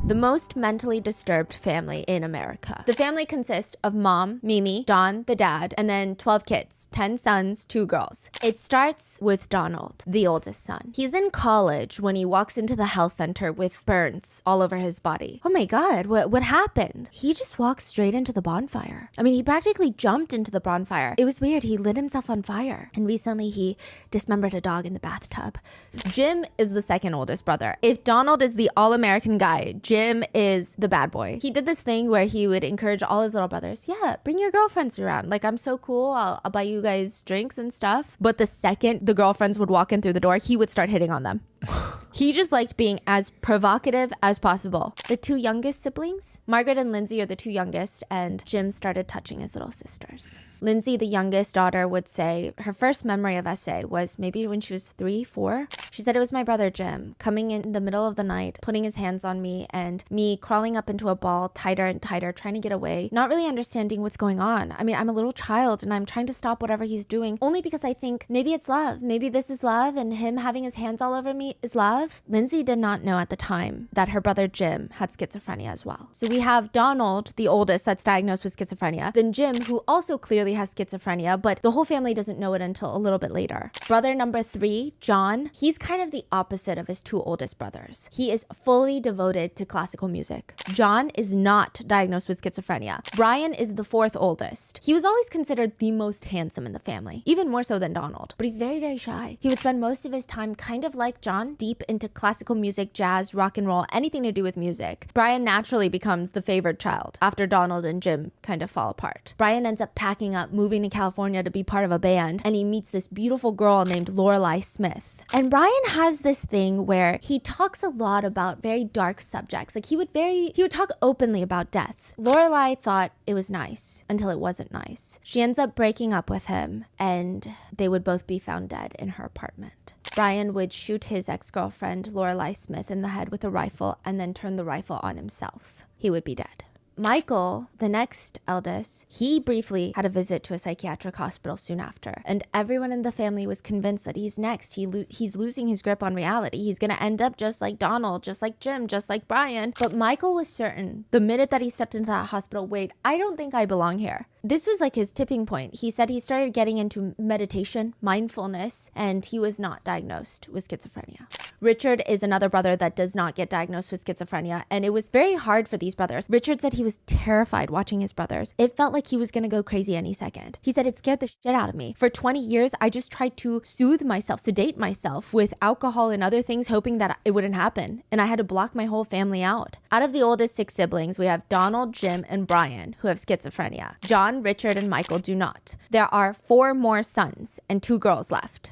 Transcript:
The most mentally disturbed family in America. The family consists of mom, Mimi, Don, the dad, and then 12 kids, 10 sons, 2 girls. It starts with Donald, the oldest son. He's in college when he walks into the health center with burns all over his body. Oh my God, what happened? He just walked straight into the bonfire. I mean, he practically jumped into the bonfire. It was weird. He lit himself on fire. And recently he dismembered a dog in the bathtub. Jim is the second oldest brother. If Donald is the all-American guy, Jim is the bad boy. He did this thing where he would encourage all his little brothers, yeah, bring your girlfriends around. Like, I'm so cool. I'll buy you guys drinks and stuff. But the second the girlfriends would walk in through the door, he would start hitting on them. He just liked being as provocative as possible. The 2 youngest siblings, Margaret and Lindsay, are the 2 youngest, and Jim started touching his little sisters. Lindsay, the youngest daughter, would say her first memory of SA was maybe when she was 3, 4. She said it was my brother Jim coming in the middle of the night, putting his hands on me, and me crawling up into a ball tighter and tighter, trying to get away, not really understanding what's going on. I mean, I'm a little child and I'm trying to stop whatever he's doing only because I think maybe it's love. Maybe this is love, and him having his hands all over me is love. Lindsay did not know at the time that her brother Jim had schizophrenia as well. So we have Donald, the oldest, that's diagnosed with schizophrenia, then Jim, who also clearly has schizophrenia, but the whole family doesn't know it until a little bit later. Brother number 3, John, he's kind of the opposite of his 2 oldest brothers. He is fully devoted to classical music. John is not diagnosed with schizophrenia. Brian is the 4th oldest. He was always considered the most handsome in the family, even more so than Donald, but he's very, very shy. He would spend most of his time kind of like John, deep into classical music, jazz, rock and roll, anything to do with music. Brian naturally becomes the favored child after Donald and Jim kind of fall apart. Brian ends up packing up, moving to California to be part of a band, and he meets this beautiful girl named Lorelei Smith. And Brian has this thing where he talks a lot about very dark subjects. Like he would talk openly about death. Lorelei thought it was nice until it wasn't nice. She ends up breaking up with him, and they would both be found dead in her apartment. Brian would shoot his ex-girlfriend, Lorelei Smith, in the head with a rifle and then turn the rifle on himself. He would be dead. Michael, the next eldest, he briefly had a visit to a psychiatric hospital soon after, and everyone in the family was convinced that he's next. He's losing his grip on reality. He's gonna end up just like Donald, just like Jim, just like Brian. But Michael was certain the minute that he stepped into that hospital, wait, I don't think I belong here. This was like his tipping point. He said he started getting into meditation, mindfulness, and he was not diagnosed with schizophrenia. Richard is another brother that does not get diagnosed with schizophrenia, and it was very hard for these brothers. Richard said he was terrified watching his brothers. It felt like he was gonna go crazy any second. He said it scared the shit out of me. For 20 years, I just tried to soothe myself, sedate myself with alcohol and other things, hoping that it wouldn't happen, and I had to block my whole family out. Out of the oldest 6 siblings, we have Donald, Jim, and Brian, who have schizophrenia. John, Richard, and Michael do not. There are 4 more sons and 2 girls left.